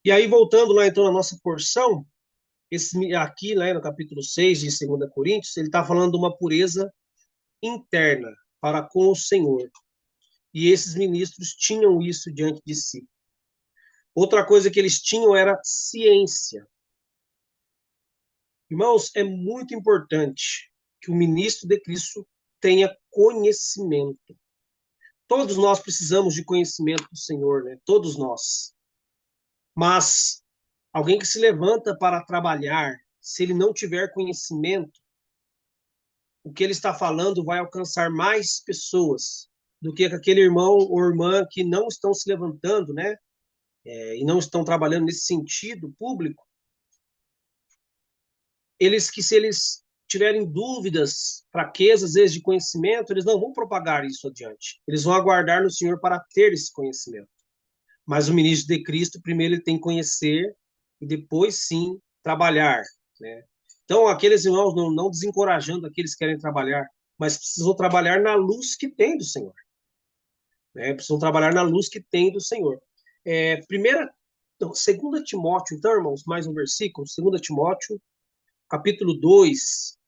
E aí, voltando lá, então, na nossa porção, aqui, né, no capítulo 6 de 2 Coríntios, ele está falando de uma pureza interna para com o Senhor. E esses ministros tinham isso diante de si. Outra coisa que eles tinham era ciência. Irmãos, é muito importante que o ministro de Cristo tenha conhecimento. Todos nós precisamos de conhecimento do Senhor, né? Todos nós. Mas alguém que se levanta para trabalhar, se ele não tiver conhecimento, o que ele está falando vai alcançar mais pessoas do que aquele irmão ou irmã que não estão se levantando, né? E não estão trabalhando nesse sentido público. Se eles tiverem dúvidas, fraquezas, às vezes, de conhecimento, eles não vão propagar isso adiante. Eles vão aguardar no Senhor para ter esse conhecimento. Mas o ministro de Cristo, primeiro ele tem que conhecer e depois sim trabalhar, né? Então, aqueles irmãos, não desencorajando aqueles que querem trabalhar, mas precisam trabalhar na luz que tem do Senhor, né? Precisam trabalhar na luz que tem do Senhor. Primeira, então, 2 Timóteo, então, irmãos, mais um versículo, 2 Timóteo, capítulo 2,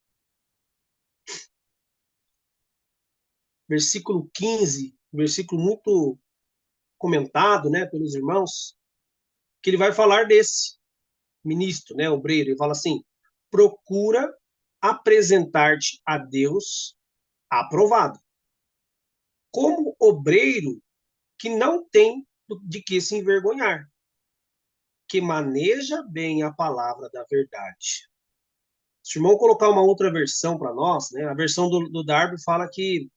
versículo 15, versículo muito comentado, né, pelos irmãos, que ele vai falar desse ministro, né, obreiro. Ele fala assim: procura apresentar-te a Deus aprovado, como obreiro que não tem de que se envergonhar, que maneja bem a palavra da verdade. Se o irmão colocar uma outra versão para nós, né, a versão do Darby fala que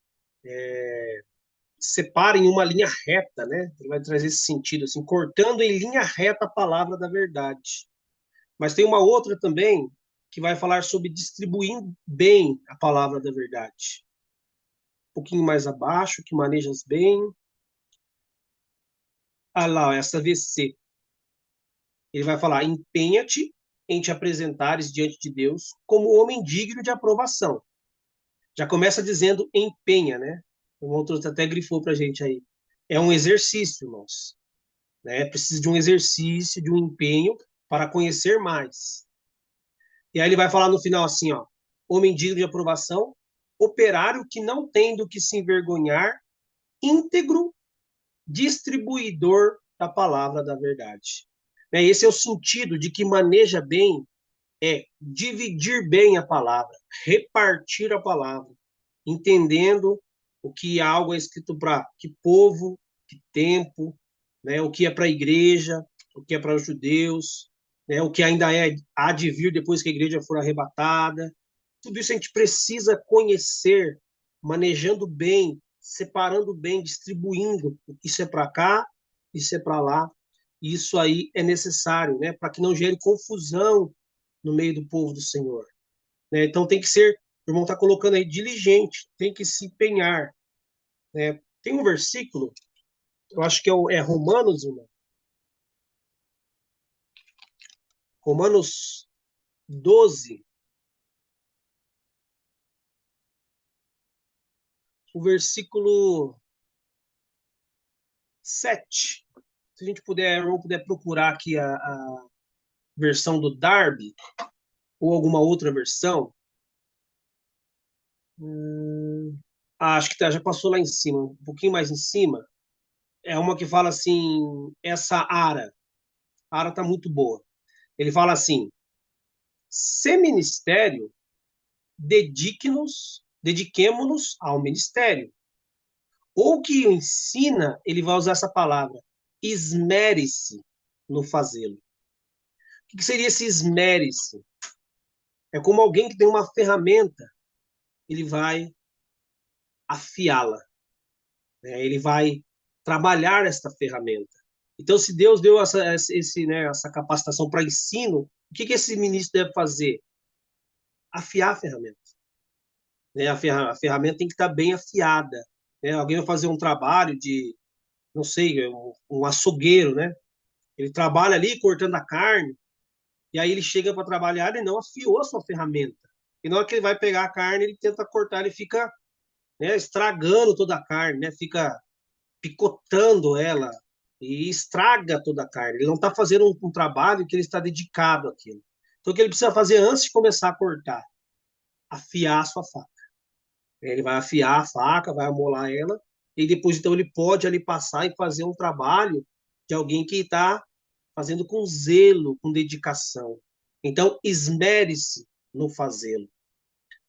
separa em uma linha reta, né? Ele vai trazer esse sentido, assim, cortando em linha reta a palavra da verdade. Mas tem uma outra também que vai falar sobre distribuir bem a palavra da verdade. Um pouquinho mais abaixo, que manejas bem. Ah lá, essa VC. Ele vai falar: empenha-te em te apresentares diante de Deus como homem digno de aprovação. Já começa dizendo empenha, né? O outro até grifou para a gente aí. É um exercício, irmãos, né? Precisa de um exercício, de um empenho para conhecer mais. E aí ele vai falar no final assim, ó: homem digno de aprovação, operário que não tem do que se envergonhar, íntegro, distribuidor da palavra da verdade. Esse é o sentido de que maneja bem, é dividir bem a palavra, repartir a palavra, entendendo o que algo é escrito para que povo, que tempo, né? O que é para a igreja, o que é para os judeus, né? O que ainda há de vir depois que a igreja for arrebatada. Tudo isso a gente precisa conhecer, manejando bem, separando bem, distribuindo. Isso é para cá, isso é para lá. Isso aí é necessário, né? Para que não gere confusão no meio do povo do Senhor, né? Então tem que ser, o irmão está colocando aí, diligente, tem que se empenhar, né? Tem um versículo, eu acho que é Romanos, irmão, Romanos 12, o versículo 7. Se a gente puder, o irmão puder procurar aqui a versão do Darby, ou alguma outra versão. Acho que já passou lá em cima, um pouquinho mais em cima. É uma que fala assim, essa Ara tá muito boa. Ele fala assim: se ministério, dediquemo-nos ao ministério. Ou que ensina, ele vai usar essa palavra, esmere-se no fazê-lo. O que seria esse esmere-se? É como alguém que tem uma ferramenta, ele vai afiá-la, né? Ele vai trabalhar esta ferramenta. Então, se Deus deu essa capacitação para ensino, o que esse ministro deve fazer? Afiar a ferramenta, né? A ferramenta tem que estar bem afiada, né? Alguém vai fazer um trabalho de, não sei, um açougueiro, né? Ele trabalha ali cortando a carne, e aí ele chega para trabalhar e não afiou a sua ferramenta. E na hora que ele vai pegar a carne, ele tenta cortar, ele fica, né, estragando toda a carne, né? Fica picotando ela. e estraga toda a carne. Ele não está fazendo um trabalho que ele está dedicado àquilo. Então, o que ele precisa fazer antes de começar a cortar? Afiar a sua faca. Ele vai afiar a faca, vai amolar ela, e depois, então, ele pode ali passar e fazer um trabalho de alguém que está fazendo com zelo, com dedicação. Então, esmere-se no fazê-lo.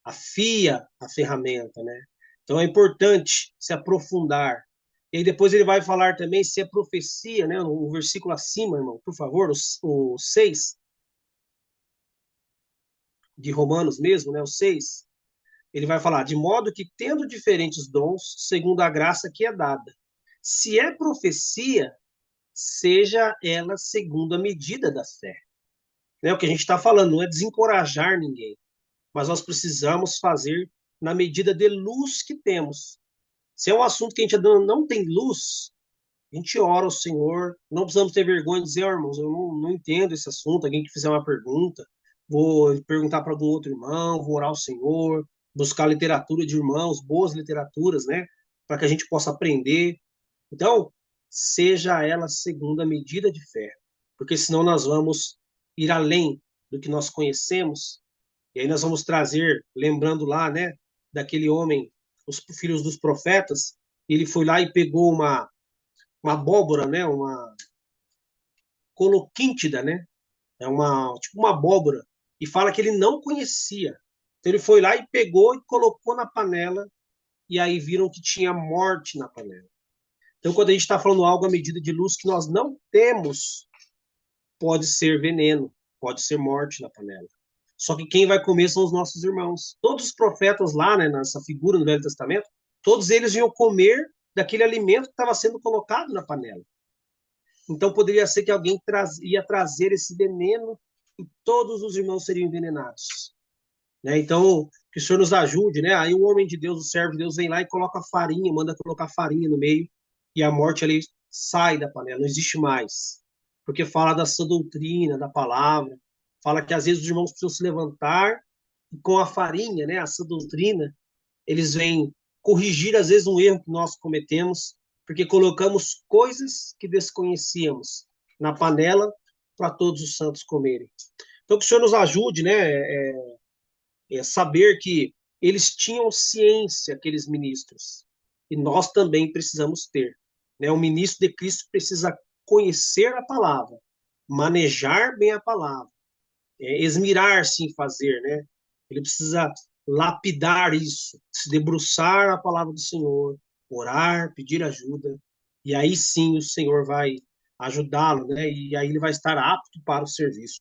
Afia a ferramenta, né? Então, é importante se aprofundar. E aí depois ele vai falar também se é profecia, né? O versículo acima, irmão, por favor, o 6 de Romanos mesmo, né? O 6. Ele vai falar, de modo que, tendo diferentes dons, segundo a graça que é dada. Se é profecia, seja ela segundo a medida da fé. É o que a gente está falando, não é desencorajar ninguém, mas nós precisamos fazer na medida de luz que temos. Se é um assunto que a gente não tem luz, a gente ora ao Senhor, não precisamos ter vergonha de dizer, oh, irmãos, eu não entendo esse assunto, alguém que fizer uma pergunta, vou perguntar para algum outro irmão, vou orar ao Senhor, buscar literatura de irmãos, boas literaturas, né, para que a gente possa aprender. Então, seja ela segundo a medida de fé, porque senão nós vamos ir além do que nós conhecemos, e aí nós vamos trazer, lembrando lá, né, daquele homem, os filhos dos profetas, ele foi lá e pegou uma abóbora, né, uma coloquíntida, né, é uma tipo uma abóbora, e fala que ele não conhecia. Então ele foi lá e pegou e colocou na panela, e aí viram que tinha morte na panela. Então, quando a gente está falando algo à medida de luz que nós não temos, pode ser veneno, pode ser morte na panela. Só que quem vai comer são os nossos irmãos. Todos os profetas lá, né, nessa figura no Velho Testamento, todos eles iam comer daquele alimento que estava sendo colocado na panela. Então poderia ser que alguém ia trazer esse veneno e todos os irmãos seriam envenenados. Né? Então, que o Senhor nos ajude, né? Aí o homem de Deus, o servo de Deus, vem lá e coloca farinha, manda colocar farinha no meio, e a morte ali sai da panela, não existe mais. Porque fala da sã doutrina, da palavra, fala que às vezes os irmãos precisam se levantar e com a farinha, né, a sã doutrina, eles vêm corrigir às vezes um erro que nós cometemos, porque colocamos coisas que desconhecíamos na panela para todos os santos comerem. Então que o Senhor nos ajude, né, saber que eles tinham ciência, aqueles ministros, e nós também precisamos ter. Né? O ministro de Cristo precisa conhecer a palavra, manejar bem a palavra, esmirar-se em fazer, né? Ele precisa lapidar isso, se debruçar na palavra do Senhor, orar, pedir ajuda, e aí sim o Senhor vai ajudá-lo, né? E aí ele vai estar apto para o serviço.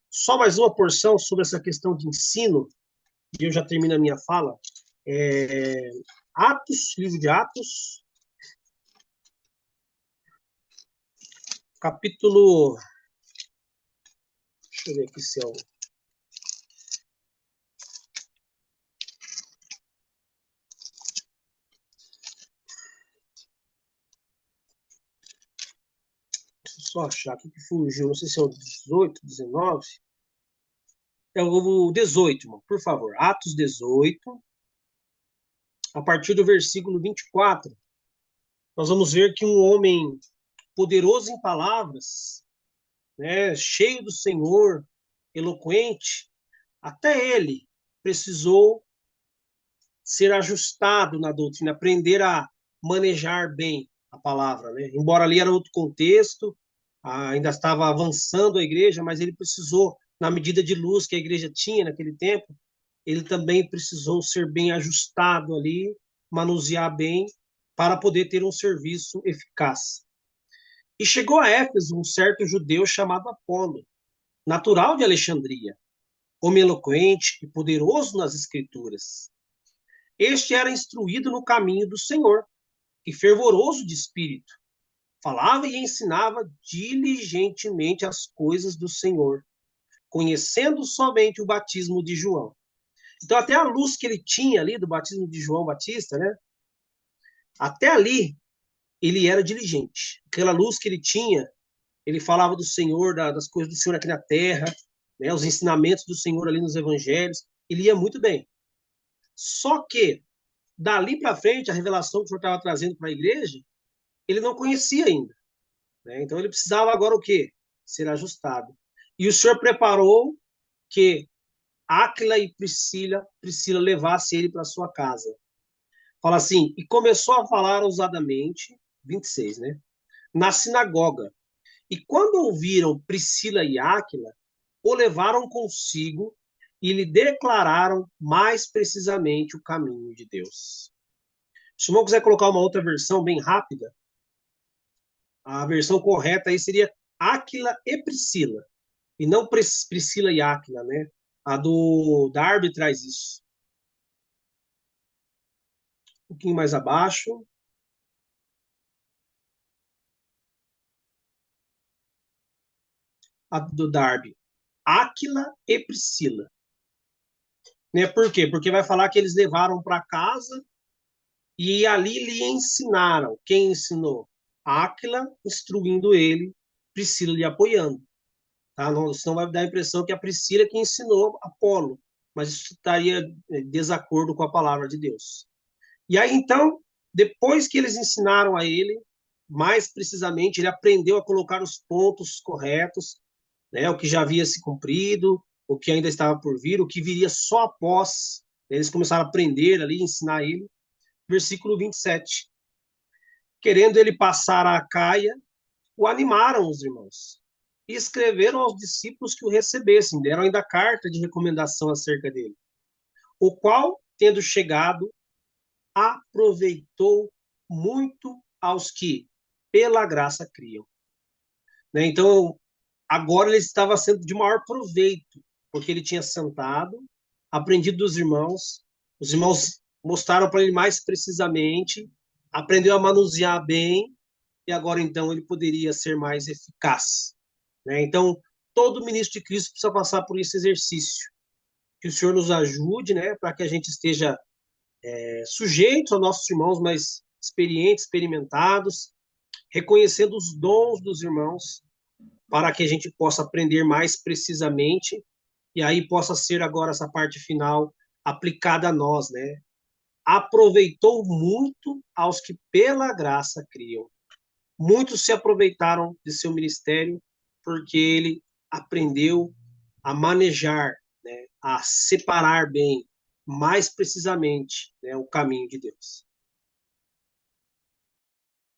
Só mais uma porção sobre essa questão de ensino, e eu já termino a minha fala. É, Atos, livro de Atos, capítulo. Deixa eu ver aqui se é o. Deixa eu só achar aqui que fugiu, não sei se é o 18, 19. É o 18, irmão, por favor. Atos 18, a partir do versículo 24, nós vamos ver que um homem poderoso em palavras, né, cheio do Senhor, eloquente, até ele precisou ser ajustado na doutrina, aprender a manejar bem a palavra, né? Embora ali era outro contexto, ainda estava avançando a igreja, mas ele precisou, na medida de luz que a igreja tinha naquele tempo, ele também precisou ser bem ajustado ali, manusear bem, para poder ter um serviço eficaz. E chegou a Éfeso um certo judeu chamado Apolo, natural de Alexandria, homem eloquente e poderoso nas escrituras. Este era instruído no caminho do Senhor e fervoroso de espírito. Falava e ensinava diligentemente as coisas do Senhor, conhecendo somente o batismo de João. Então, até a luz que ele tinha ali do batismo de João Batista, né? Até ali, ele era diligente. Aquela luz que ele tinha, ele falava do Senhor, das coisas do Senhor aqui na terra, né? Os ensinamentos do Senhor ali nos evangelhos. Ele ia muito bem. Só que, dali para frente, a revelação que o Senhor estava trazendo para a igreja, ele não conhecia ainda. né? Então ele precisava agora o quê? Ser ajustado. E o Senhor preparou que Áquila e Priscila levasse ele para sua casa. Fala assim, e começou a falar ousadamente, 26, né? Na sinagoga. E quando ouviram Priscila e Áquila, o levaram consigo e lhe declararam mais precisamente o caminho de Deus. Se o irmão quiser colocar uma outra versão bem rápida, a versão correta aí seria Áquila e Priscila, e não Priscila e Áquila, né? A do Darby traz isso. Um pouquinho mais abaixo, a do Darby. Áquila e Priscila. Né? Por quê? Porque vai falar que eles levaram para casa e ali lhe ensinaram. Quem ensinou? Áquila, instruindo ele, Priscila lhe apoiando. Tá? Não, senão vai dar a impressão que a Priscila que ensinou Apolo, mas isso estaria em desacordo com a palavra de Deus. E aí, então, depois que eles ensinaram a ele, mais precisamente, ele aprendeu a colocar os pontos corretos, né, o que já havia se cumprido, o que ainda estava por vir, o que viria só após. Eles começaram a aprender ali, ensinar ele. Versículo 27. Querendo ele passar a Acaia, o animaram os irmãos e escreveram aos discípulos que o recebessem, deram ainda carta de recomendação acerca dele, o qual, tendo chegado, aproveitou muito aos que pela graça criam. Né? Então, agora ele estava sendo de maior proveito, porque ele tinha sentado, aprendido dos irmãos, os irmãos mostraram para ele mais precisamente, aprendeu a manusear bem, e agora então ele poderia ser mais eficaz. Né? Então, todo ministro de Cristo precisa passar por esse exercício. Que o Senhor nos ajude, né, para que a gente esteja sujeitos aos nossos irmãos mais experientes, experimentados, reconhecendo os dons dos irmãos, para que a gente possa aprender mais precisamente e aí possa ser agora essa parte final aplicada a nós, né? Aproveitou muito aos que pela graça criam. Muitos se aproveitaram de seu ministério porque ele aprendeu a manejar, né, a separar bem, mais precisamente, né, o caminho de Deus.